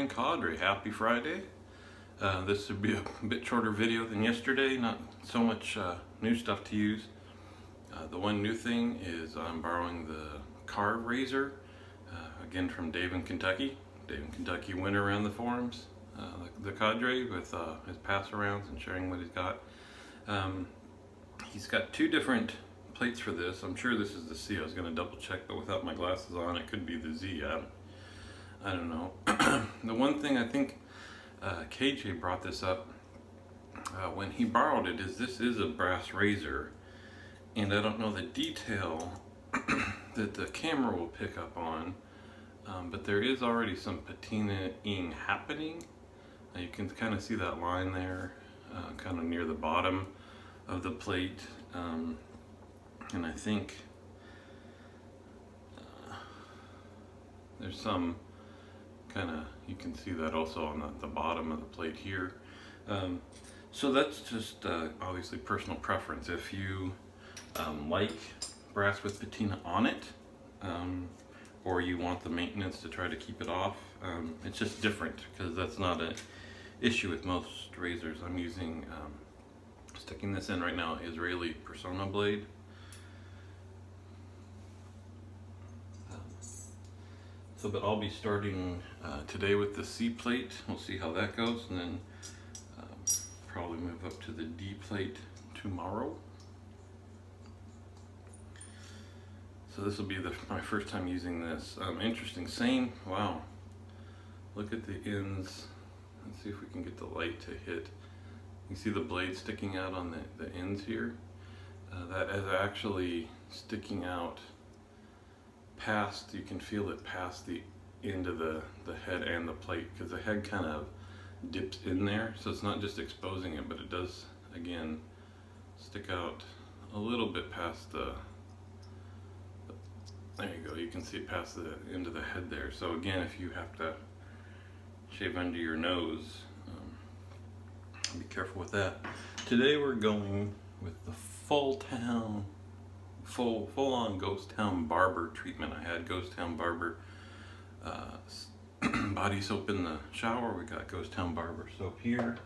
morning, Karve. Happy Friday. This would be a bit shorter video than yesterday, not so much new stuff to use. The one new thing is I'm borrowing the Karve razor, again from Dave in Kentucky. Dave in Kentucky went around the forums, the cadre, with his pass-arounds and sharing what he's got. He's got two different plates for this. I'm sure this is the C. I was going to double check, but without my glasses on, it could be the Z. I don't know. The one thing I think KJ brought this up when he borrowed it is this is a brass razor, and I don't know the detail that the camera will pick up on, but there is already some patinaing happening. You can kind of see that line there, kind of near the bottom of the plate, and I think there's some kind of, you can see that also on the bottom of the plate here. So that's just obviously personal preference. If you like brass with patina on it, or you want the maintenance to try to keep it off, it's just different because that's not an issue with most razors. I'm using, sticking this in right now, Israeli Persona blade. But I'll be starting today with the C plate. We'll see how that goes, and then probably move up to the D plate tomorrow. So this will be my first time using this. Interesting, same, wow. Look at the ends. Let's see if we can get the light to hit. You see the blade sticking out on the ends here? That is actually sticking out past, you can feel it past the end of the head and the plate, because the head kind of dips in there, so it's not just exposing it, but it does again stick out a little bit past there you go, you can see it past the end of the head there. So again, if you have to shave under your nose, be careful with that. Today we're going with the full-on Ghost Town Barber treatment. I had Ghost Town Barber body soap in the shower. We got Ghost Town Barber soap here.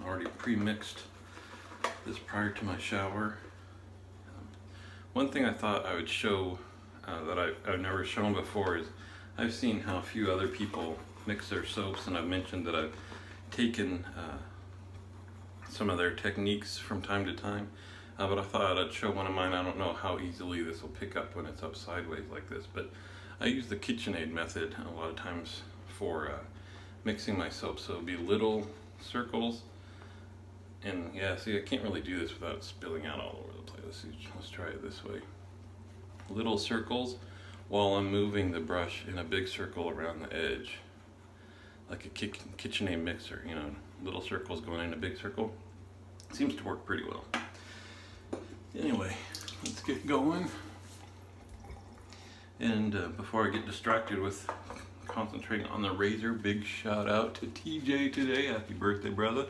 Already pre-mixed this prior to my shower. One thing I thought I would show that I've never shown before is I've seen how a few other people mix their soaps, and I've mentioned that I've taken some of their techniques from time to time. But I thought I'd show one of mine. I don't know how easily this will pick up when it's up sideways like this, but I use the KitchenAid method a lot of times for mixing my soap. So it'll be little circles, and yeah, see, I can't really do this without spilling out all over the place. Let's try it this way. Little circles while I'm moving the brush in a big circle around the edge, like a KitchenAid mixer, you know, little circles going in a big circle. Seems to work pretty well. Anyway, let's get going. And before I get distracted with concentrating on the razor, big shout out to TJ today. Happy birthday, brother.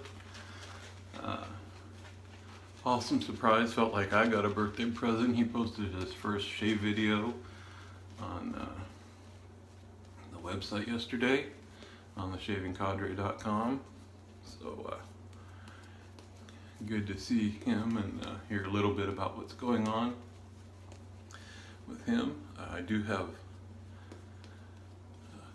Awesome surprise, felt like I got a birthday present. He posted his first shave video on the website yesterday on theshavingcadre.com. So good to see him and hear a little bit about what's going on with him. I do have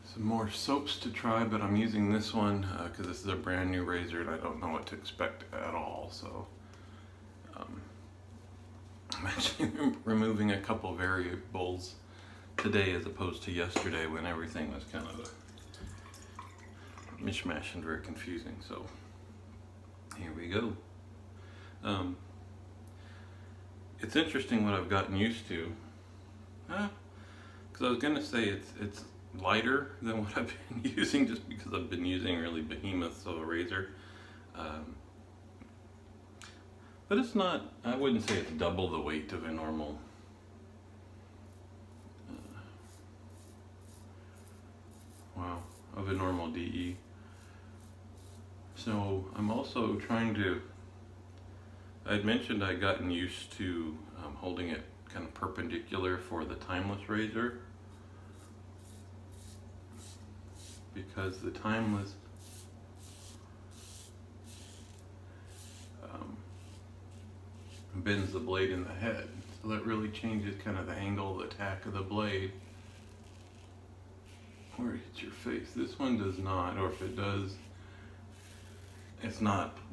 some more soaps to try, but I'm using this one because this is a brand new razor and I don't know what to expect at all. So I'm actually removing a couple variables today as opposed to yesterday when everything was kind of a mishmash and very confusing. So here we go. It's interesting what I've gotten used to, because I was going to say it's lighter than what I've been using, just because I've been using really behemoths of a razor, but it's not, I wouldn't say it's double the weight of a normal DE. So I'm also trying to, I'd mentioned I'd gotten used to holding it kind of perpendicular for the timeless razor. because the timeless bends the blade in the head. So that really changes kind of the angle, the attack of the blade where it hits your face. This one does not, or if it does,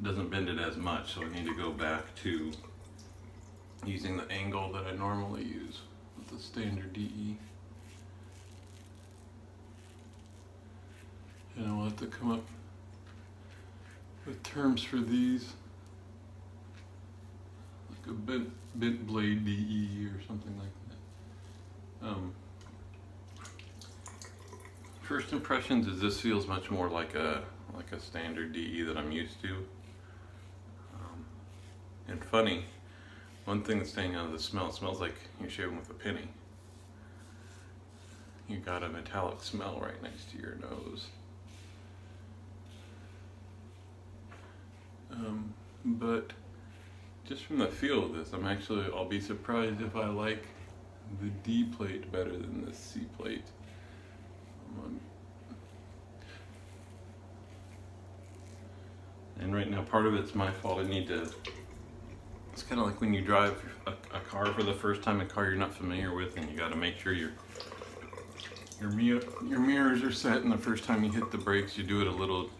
doesn't bend it as much, so I need to go back to using the angle that I normally use with the standard DE. And I'll have to come up with terms for these, like a bent blade DE or something like that. First impressions is this feels much more like a standard DE that I'm used to. And funny, one thing that's staying out of the smell, it smells like you're shaving with a penny. You got a metallic smell right next to your nose. But just from the feel of this, I'll be surprised if I like the D plate better than the C plate. And right now, part of it's my fault. It's kind of like when you drive a car for the first time, a car you're not familiar with, and you got to make sure your mirrors are set, and the first time you hit the brakes, you do it a little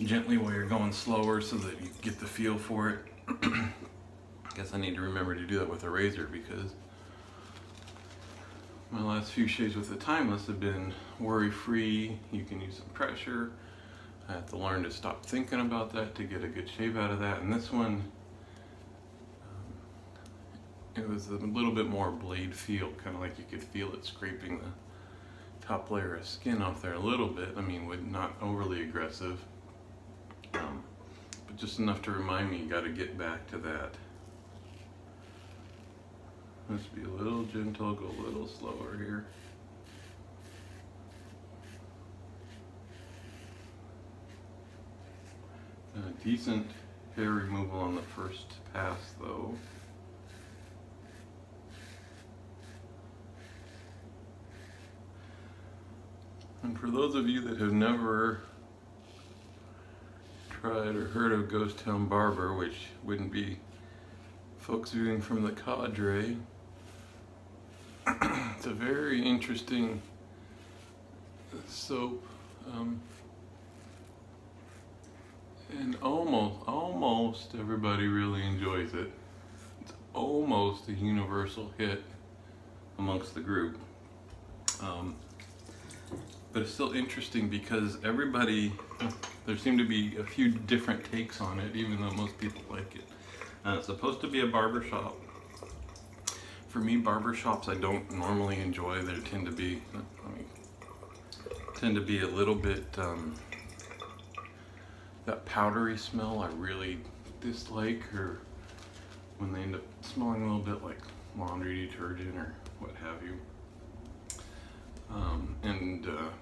gently while you're going slower so that you get the feel for it. I guess I need to remember to do that with a razor, because my last few shaves with the timeless have been worry-free. You can use some pressure. I have to learn to stop thinking about that to get a good shave out of that. And this one, it was a little bit more blade feel, kind of like you could feel it scraping the top layer of skin off there a little bit. I mean, not overly aggressive, but just enough to remind me you got to get back to that. Let's be a little gentle, go a little slower here. Decent hair removal on the first pass though. And for those of you that have never tried or heard of Town Barber, which wouldn't be folks viewing from the cadre, it's a very interesting soap. And almost everybody really enjoys it. It's almost a universal hit amongst the group. But it's still interesting because there seem to be a few different takes on it, even though most people like it. It's supposed to be a barbershop. For me, barbershops I don't normally enjoy. They tend to be a little bit, that powdery smell I really dislike, or when they end up smelling a little bit like laundry detergent or what have you.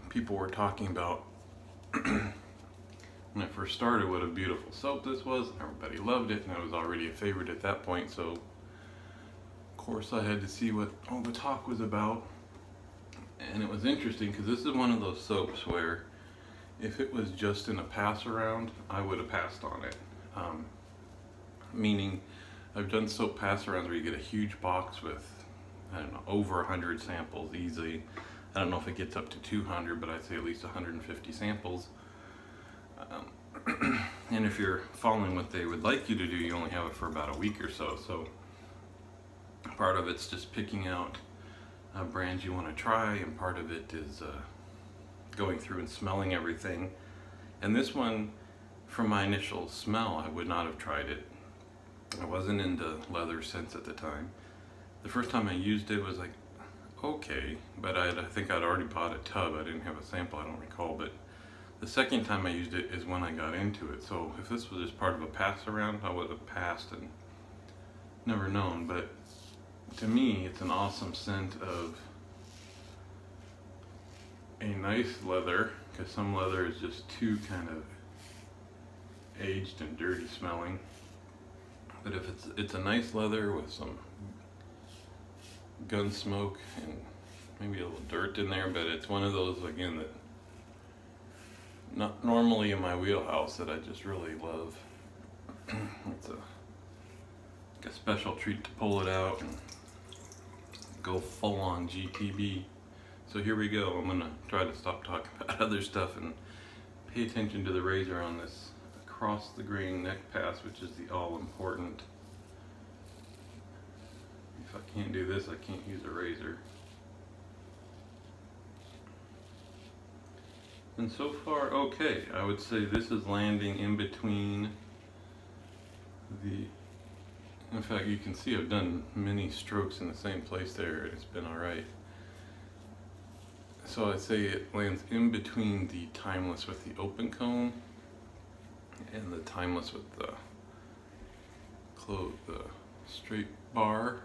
People were talking about when I first started what a beautiful soap this was. Everybody loved it, and I was already a favorite at that point, so of course I had to see what all the talk was about. And it was interesting because this is one of those soaps where if it was just in a pass around, I would have passed on it. Meaning, I've done soap pass arounds where you get a huge box with, I don't know, over 100 samples easily. I don't know if it gets up to 200, but I'd say at least 150 samples. And if you're following what they would like you to do, you only have it for about a week or so. So part of it's just picking out brands you want to try, and part of it is going through and smelling everything. And this one, from my initial smell, I would not have tried it. I wasn't into leather scents at the time. The first time I used it was like, okay, but I think I'd already bought a tub. I didn't have a sample, I don't recall, but the second time I used it is when I got into it. So if this was just part of a pass around, I would have passed and never known. But to me, it's an awesome scent of a nice leather, because some leather is just too kind of aged and dirty smelling. But if it's a nice leather with some gun smoke and maybe a little dirt in there, but it's one of those, again, that not normally in my wheelhouse that I just really love. It's a special treat to pull it out and go full on GTB. So here we go. I'm gonna try to stop talking about other stuff and pay attention to the razor on this across the grain neck pass, which is the all important. If I can't do this, I can't use a razor. And so far, okay. I would say this is landing in between the, in fact, you can see I've done many strokes in the same place there, and it's been alright. So I'd say it lands in between the timeless with the open cone and the timeless with the straight bar.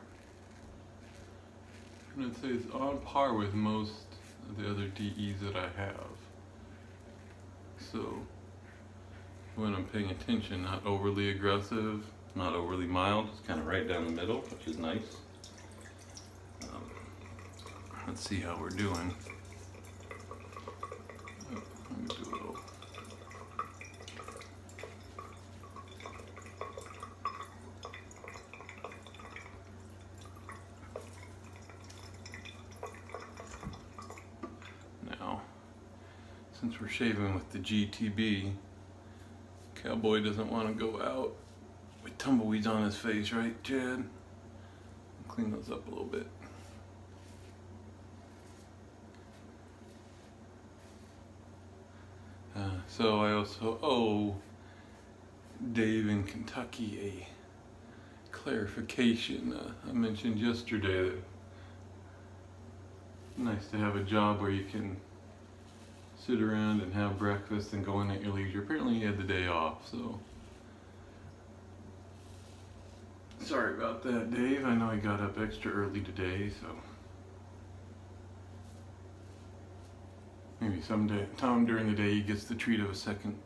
And I'd say it's on par with most of the other DEs that I have. So when I'm paying attention, not overly aggressive, not overly mild, it's kind of right down the middle, which is nice. Let's see how we're doing. Let me do a little. Now, since we're shaving with the GTB, Cowboy doesn't want to go out with tumbleweeds on his face, right, Chad? Clean those up a little bit. So I also owe Dave in Kentucky a clarification. I mentioned yesterday that nice to have a job where you can sit around and have breakfast and go in at your leisure. Apparently he had the day off, so sorry about that, Dave. I know he got up extra early today, so maybe sometime during the day he gets the treat of a second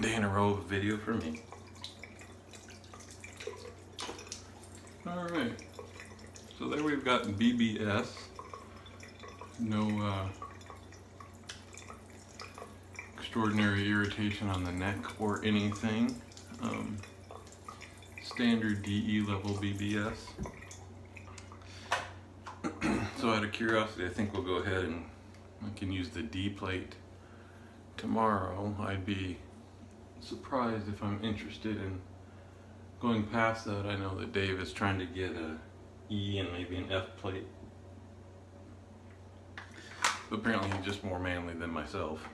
day in a row of video from me. Alright, so there we've got BBS. No extraordinary irritation on the neck or anything. Standard DE level BBS. So out of curiosity, I think we'll go ahead and I can use the D plate tomorrow. I'd be surprised if I'm interested in going past that. I know that Dave is trying to get a E and maybe an F plate. But apparently he's just more manly than myself.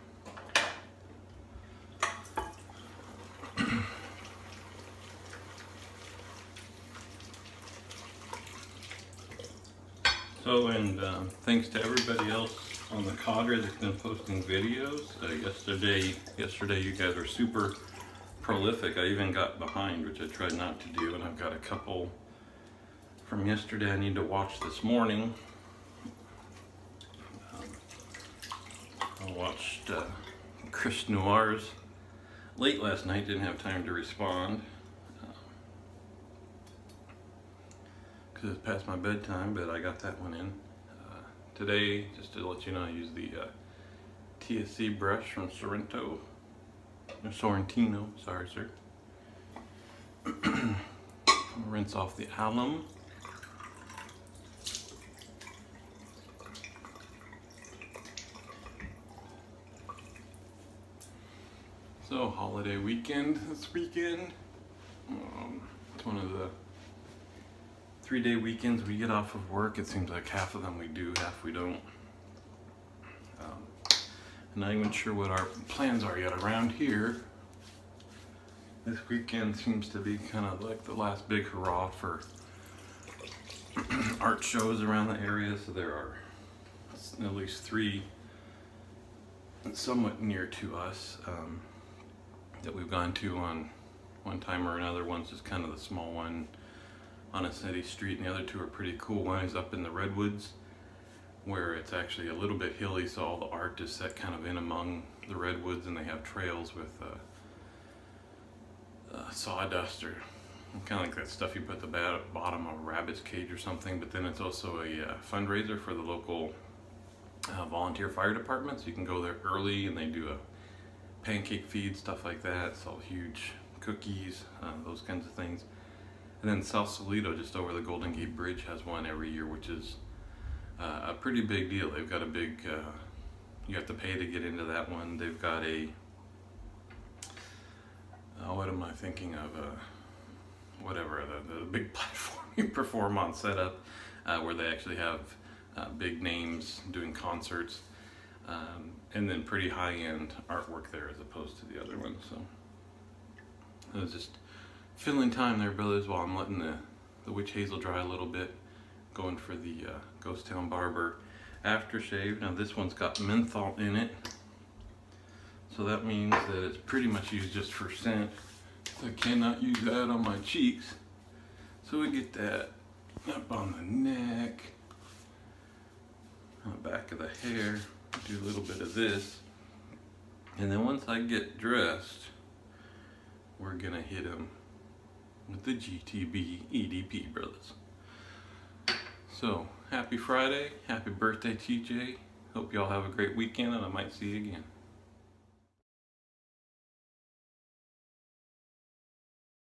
So, and thanks to everybody else on the cadre that's been posting videos. Yesterday you guys were super prolific. I even got behind, which I tried not to do, and I've got a couple from yesterday I need to watch this morning. I watched Chris Noir's late last night, didn't have time to respond because it's past my bedtime, but I got that one in. Today, just to let you know, I used the TSC brush from Sorrentino, sorry sir. Rinse off the alum. So, holiday weekend this weekend. It's one of the 3-day weekends we get off of work. It seems like half of them we do, half we don't. I'm not even sure what our plans are yet around here. This weekend seems to be kind of like the last big hurrah for art shows around the area. So there are at least 3 somewhat near to us that we've gone to on one time or another. One's just kind of the small one on a city street, and the other 2 are pretty cool. One is up in the redwoods where it's actually a little bit hilly, so all the art is set kind of in among the redwoods, and they have trails with sawdust or kind of like that stuff you put at the bottom of a rabbit's cage or something. But then it's also a fundraiser for the local volunteer fire department, so you can go there early and they do a pancake feed, stuff like that. Sell huge cookies, those kinds of things. And then Sausalito, just over the Golden Gate Bridge, has one every year, which is a pretty big deal. They've got a big, you have to pay to get into that one. They've got a, what am I thinking of? Whatever, the big platform you perform on setup, where they actually have big names doing concerts, and then pretty high-end artwork there as opposed to the other one. So it was just filling time there, brothers, while I'm letting the witch hazel dry a little bit, going for the Ghost Town Barber aftershave. Now this one's got menthol in it, so that means that it's pretty much used just for scent. I cannot use that on my cheeks, so we get that up on the neck, on the back of the hair. Do a little bit of this, and then once I get dressed, we're gonna hit him with the GTB EDP, brothers. So happy Friday, happy birthday, TJ. Hope y'all have a great weekend, and I might see you again.